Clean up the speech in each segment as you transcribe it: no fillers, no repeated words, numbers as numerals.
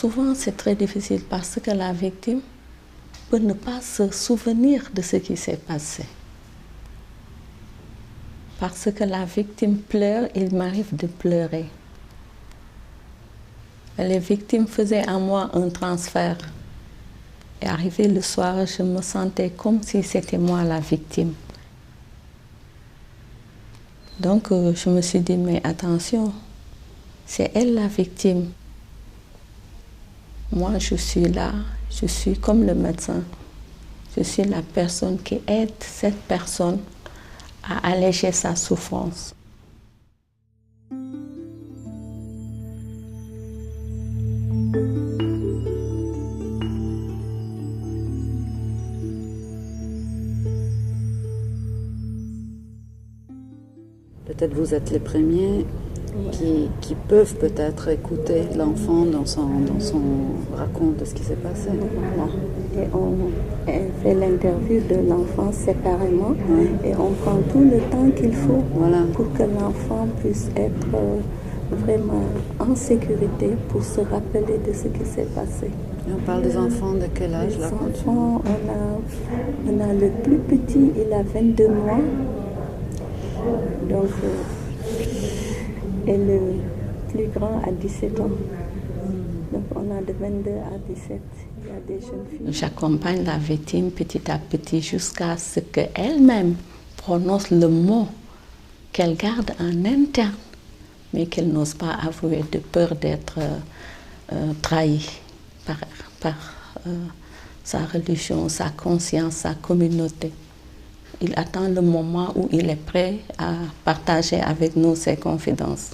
Souvent, c'est très difficile parce que la victime peut ne pas se souvenir de ce qui s'est passé. Parce que la victime pleure, il m'arrive de pleurer. Les victimes faisaient en moi un transfert. Et arrivé le soir, je me sentais comme si c'était moi la victime. Donc je me suis dit, mais attention, c'est elle la victime. Moi, je suis là, je suis comme le médecin. Je suis la personne qui aide cette personne à alléger sa souffrance. Peut-être vous êtes les premiers qui peuvent peut-être écouter l'enfant dans son raconte de ce qui s'est passé. Voilà. Et on fait l'interview de l'enfant séparément et on prend tout le temps qu'il faut pour que l'enfant puisse être vraiment en sécurité pour se rappeler de ce qui s'est passé. Et on parle des enfants de quel âge là? Les enfants, on a le plus petit, il a 22 mois. Donc, et le plus grand a 17 ans. Donc on a de 22 à 17. Il y a des jeunes filles. J'accompagne la victime petit à petit jusqu'à ce qu'elle-même prononce le mot qu'elle garde en interne, mais qu'elle n'ose pas avouer de peur d'être trahie par sa religion, sa conscience, sa communauté. Il attend le moment où il est prêt à partager avec nous ses confidences.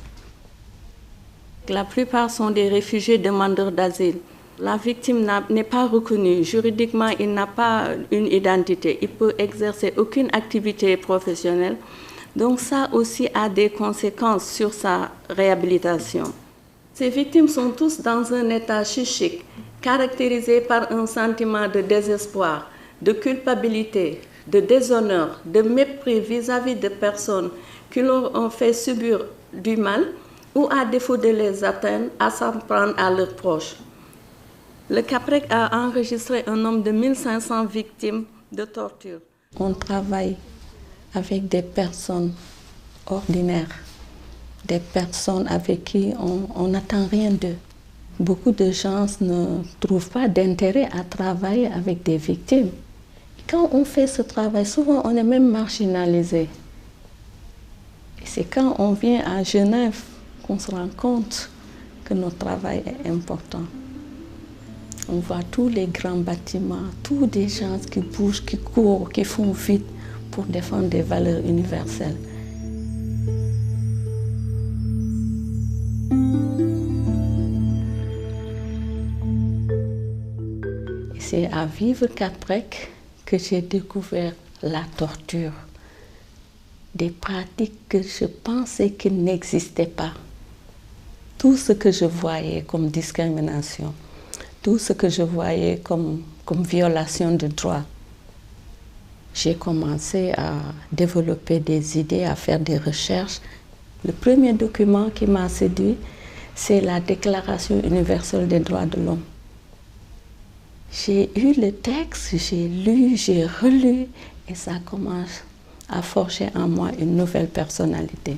La plupart sont des réfugiés demandeurs d'asile. La victime n'est pas reconnue. Juridiquement, il n'a pas une identité. Il peut exercer aucune activité professionnelle. Donc ça aussi a des conséquences sur sa réhabilitation. Ces victimes sont tous dans un état psychique, caractérisé par un sentiment de désespoir, de culpabilité, de déshonneur, de mépris vis-à-vis de personnes qui leur ont fait subir du mal ou à défaut de les atteindre, à s'en prendre à leurs proches. Le CAPREC a enregistré un nombre de 1500 victimes de torture. On travaille avec des personnes ordinaires, des personnes avec qui on n'attend rien d'eux. Beaucoup de gens ne trouvent pas d'intérêt à travailler avec des victimes. Quand on fait ce travail, souvent on est même marginalisé. Et c'est quand on vient à Genève qu'on se rend compte que notre travail est important. On voit tous les grands bâtiments, tous des gens qui bougent, qui courent, qui font vite pour défendre des valeurs universelles. Et c'est à vivre CAPREC que j'ai découvert la torture, des pratiques que je pensais qu'ils n'existaient pas. Tout ce que je voyais comme discrimination, tout ce que je voyais comme violation de droits. J'ai commencé à développer des idées, à faire des recherches. Le premier document qui m'a séduit, c'est la Déclaration universelle des droits de l'homme. J'ai eu le texte, j'ai lu, j'ai relu et ça commence à forger en moi une nouvelle personnalité.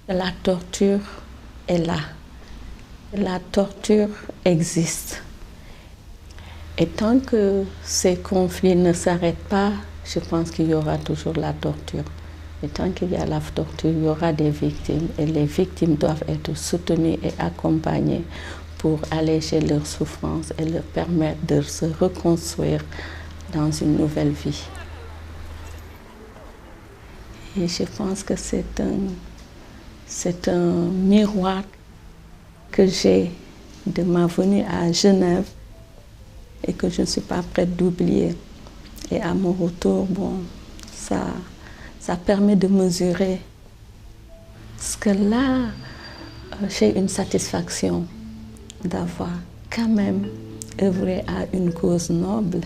La torture est là. La torture existe. Et tant que ces conflits ne s'arrêtent pas, je pense qu'il y aura toujours la torture. Et tant qu'il y a la torture, il y aura des victimes. Et les victimes doivent être soutenues et accompagnées pour alléger leur souffrance et leur permettre de se reconstruire dans une nouvelle vie. Et je pense que c'est un miroir que j'ai de ma venue à Genève et que je ne suis pas prête d'oublier. Et à mon retour, bon, ça permet de mesurer ce que là, j'ai une satisfaction d'avoir quand même œuvré à une cause noble.